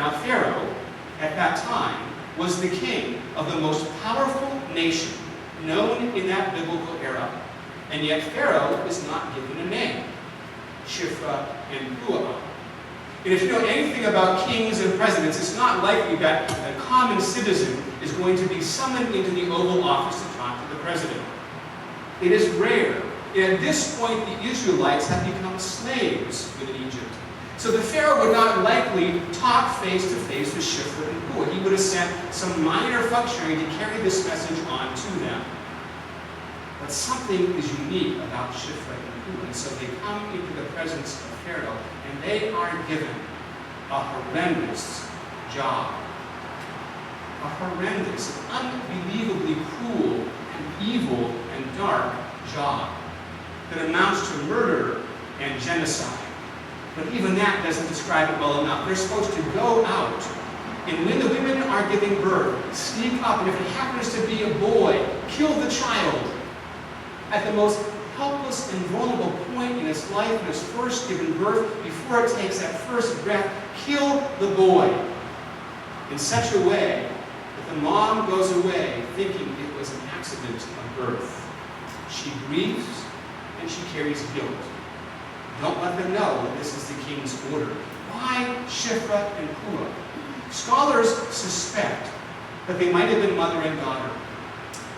Now Pharaoh, at that time, was the king of the most powerful nation known in that biblical era. And yet Pharaoh is not given a name. Shiphrah and Puah. And if you know anything about kings and presidents, it's not likely that a common citizen is going to be summoned into the Oval Office to talk to the president. It is rare. And at this point, the Israelites have become slaves within Egypt. So the Pharaoh would not likely talk face-to-face with Shiphrah and Puah. He would have sent some minor functionary to carry this message on to them. But something is unique about Shiphrah and Puah. And so they come into the presence of Pharaoh, and they are given a horrendous job. A horrendous, unbelievably cruel and evil and dark job that amounts to murder and genocide. But even that doesn't describe it well enough. They're supposed to go out, and when the women are giving birth, sneak up, and if it happens to be a boy, kill the child. At the most helpless and vulnerable point in its life, in its first given birth, before it takes that first breath, kill the boy in such a way that the mom goes away thinking it was an accident of birth. She grieves and she carries guilt. Don't let them know that this is the king's order. Why Shiphrah and Puah? Scholars suspect that they might have been mother and daughter.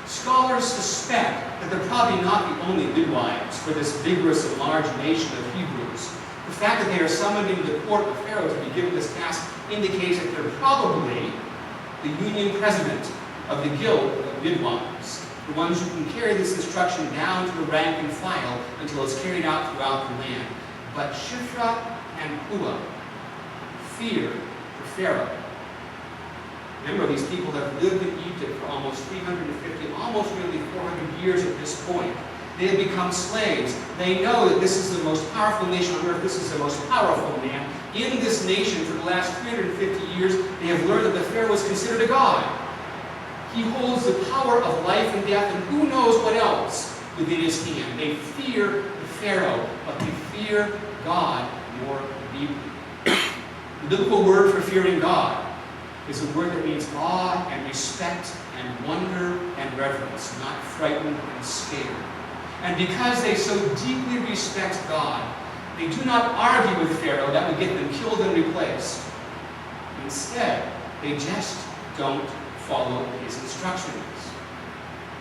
Scholars suspect that they're probably not the only midwives for this vigorous and large nation of Hebrews. The fact that they are summoned into the court of Pharaoh to be given this task indicates that they're probably the union president of the guild of midwives, the ones who can carry this instruction down to the rank and file until it's carried out throughout the land. But Shiphrah and Puah fear for Pharaoh. Remember, these people have lived in Egypt for almost 350, almost nearly 400 years at this point. They have become slaves. They know that this is the most powerful nation on earth. This is the most powerful man. In this nation, for the last 350 years, they have learned that the Pharaoh is considered a god. He holds the power of life and death, and who knows what else within his hand. They fear the Pharaoh, but they fear God more deeply. The biblical word for fearing God is a word that means awe and respect and wonder and reverence, not frightened and scared. And because they so deeply respect God, they do not argue with Pharaoh that would get them killed and replaced. Instead, they just don't follow his instructions.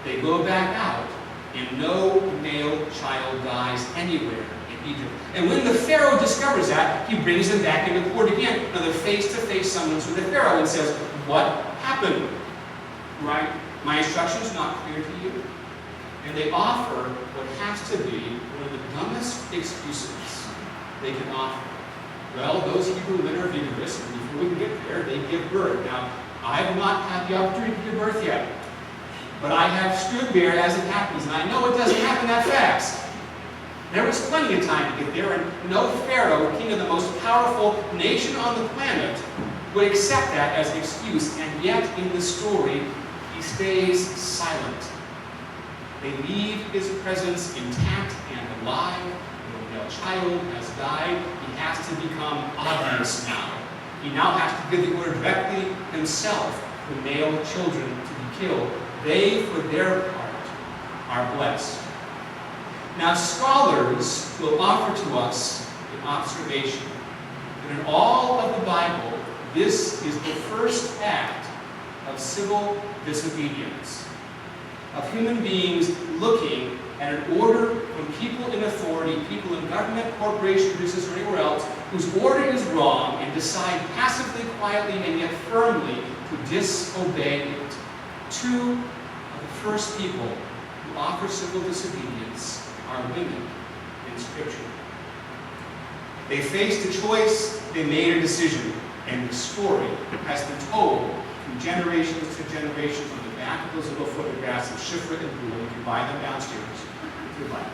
They go back out, and no male child dies anywhere in Egypt. And when the Pharaoh discovers that, he brings them back into court again. Another face-to-face summons with the Pharaoh and says, "What happened? Right? My instructions not clear to you?" And they offer what has to be one of the dumbest excuses they can offer. Well, those Hebrew women are vigorous, and before we can get there, they give birth. Now, I have not had the opportunity to give birth yet, but I have stood there as it happens, and I know it doesn't happen that fast. There was plenty of time to get there, and no Pharaoh, king of the most powerful nation on the planet, would accept that as an excuse, and yet in the story, he stays silent. They leave his presence intact and alive. The male child has died. He has to become obvious now. He now has to give the order directly himself for male children to be killed. They, for their part, are blessed. Now, scholars will offer to us an observation that in all of the Bible, this is the first act of civil disobedience, of human beings looking at an order from people in authority, people in government, corporation, business, or anywhere else, whose order is wrong, and decide passively, quietly, and yet firmly to disobey it. Two of the first people who offer civil disobedience are women in Scripture. They faced a choice, they made a decision, and the story has been told from generations to generations on the back of those little photographs of Shiphrah and Puah. You can buy them downstairs if you like.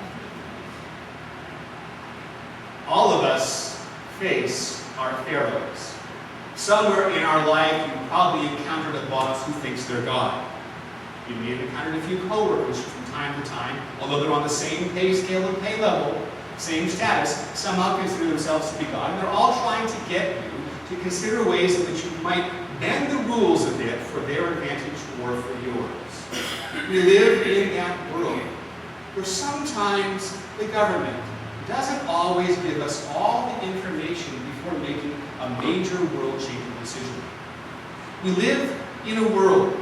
All of us face our pharaohs. Somewhere in our life, you probably encountered a boss who thinks they're God. You may have encountered a few coworkers from time to time, although they're on the same pay scale and pay level, same status, somehow consider themselves to be God. And they're all trying to get you to consider ways in which you might bend the rules a bit for their advantage or for yours. We live in that world where sometimes the government doesn't always give us all the information before making a major world-changing decision. We live in a world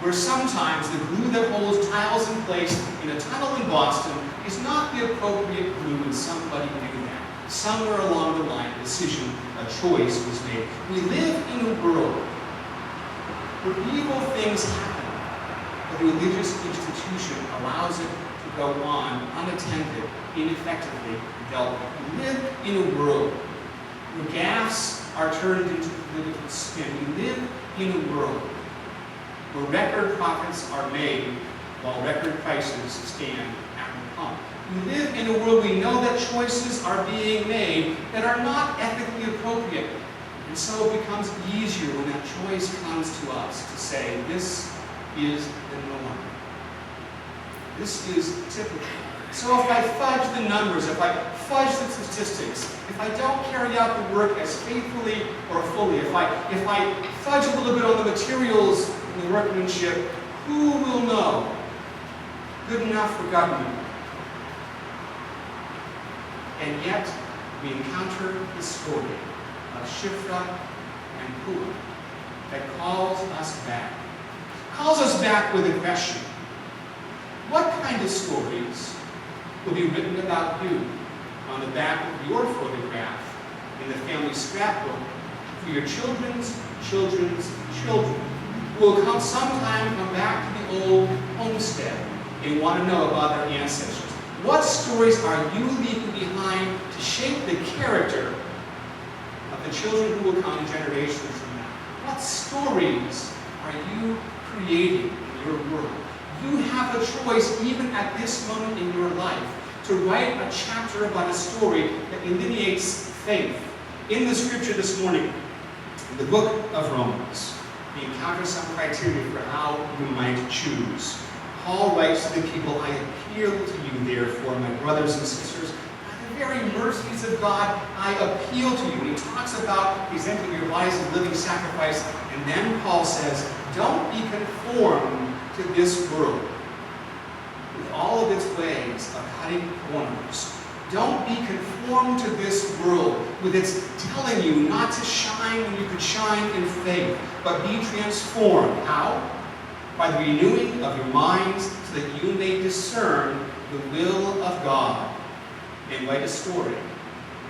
where sometimes the glue that holds tiles in place in a tunnel in Boston is not the appropriate glue, and somebody knew that. Somewhere along the line, a decision, a choice was made. We live in a world where evil things happen, but the religious institution allows it to go on unattended, ineffectively dealt with. We live in a world where gaffes are turned into political spin. We live in a world where record profits are made while record prices stand at the pump. We live in a world we know that choices are being made that are not ethically appropriate. And so it becomes easier when that choice comes to us to say, this is the norm. This is typical. So if I fudge the numbers, if I fudge the statistics, if I don't carry out the work as faithfully or fully, if I fudge a little bit on the materials and the workmanship, who will know? Good enough for government. And yet, we encounter the story of Shiphrah and Puah that calls us back. Calls us back with a question. What kind of stories will be written about you on the back of your photograph in the family scrapbook for your children's children's children, who will sometime come back to the old homestead and want to know about their ancestors? What stories are you leaving behind to shape the character of the children who will come generations from now? What stories are you creating in your world? You have a choice, even at this moment in your life, to write a chapter about a story that delineates faith. In the scripture this morning, in the book of Romans, we encounter some criteria for how you might choose. Paul writes to the people, I appeal to you, therefore, my brothers and sisters, by the very mercies of God, I appeal to you. And he talks about presenting your bodies as a living sacrifice, and then Paul says, don't be conformed to this world with all of its ways of cutting corners. Don't be conformed to this world with its telling you not to shine when you could shine in faith, but be transformed. How? By the renewing of your minds, so that you may discern the will of God and write a story,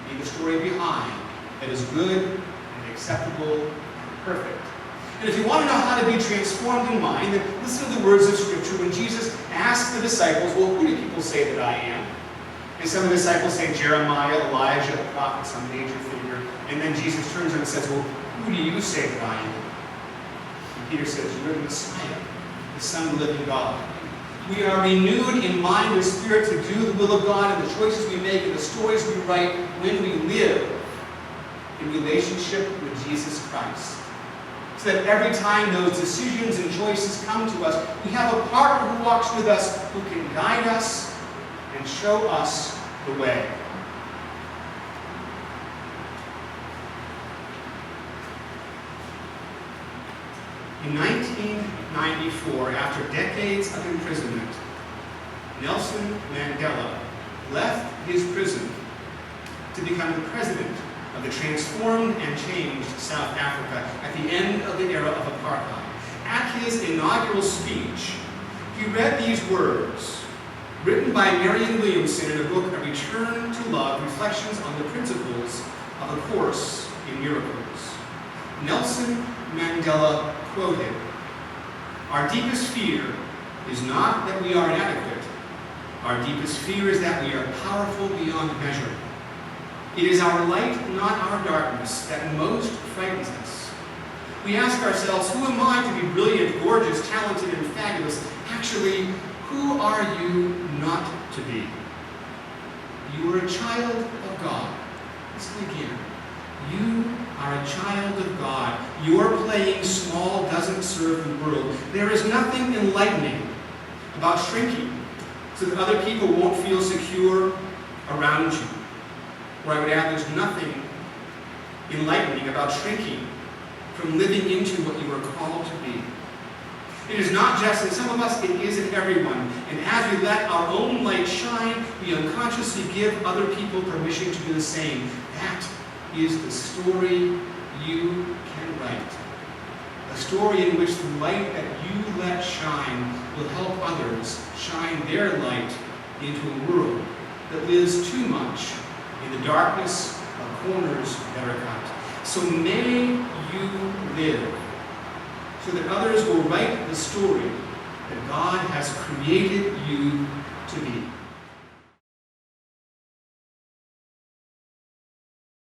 be the story behind, that is good and acceptable and perfect. And if you want to know how to be transformed in mind, then listen to the words of Scripture when Jesus asked the disciples, well, who do people say that I am? And some of the disciples say Jeremiah, Elijah, the prophet, some major figure. And then Jesus turns and says, well, who do you say that I am? And Peter says, you're the Messiah, the Son of the living God. We are renewed in mind and spirit to do the will of God, and the choices we make and the stories we write when we live in relationship with Jesus Christ. So that every time those decisions and choices come to us, we have a partner who walks with us, who can guide us and show us the way. In 1994, after decades of imprisonment, Nelson Mandela left his prison to become the president of the transformed and changed South Africa at the end of the era of apartheid. At his inaugural speech, he read these words, written by Marianne Williamson in a book, A Return to Love, Reflections on the Principles of A Course in Miracles. Nelson Mandela quoted, our deepest fear is not that we are inadequate. Our deepest fear is that we are powerful beyond measure. It is our light, not our darkness, that most frightens us. We ask ourselves, who am I to be brilliant, gorgeous, talented, and fabulous? Actually, who are you not to be? You are a child of God. Listen again. You are a child of God. Your playing small doesn't serve the world. There is nothing enlightening about shrinking so that other people won't feel secure around you. Or I would add, there's nothing enlightening about shrinking from living into what you are called to be. It is not just in some of us, it is in everyone. And as we let our own light shine, we unconsciously give other people permission to do the same. That is the story you can write. A story in which the light that you let shine will help others shine their light into a world that lives too much in the darkness of corners that are cut. So may you live so that others will write the story that God has created you to be.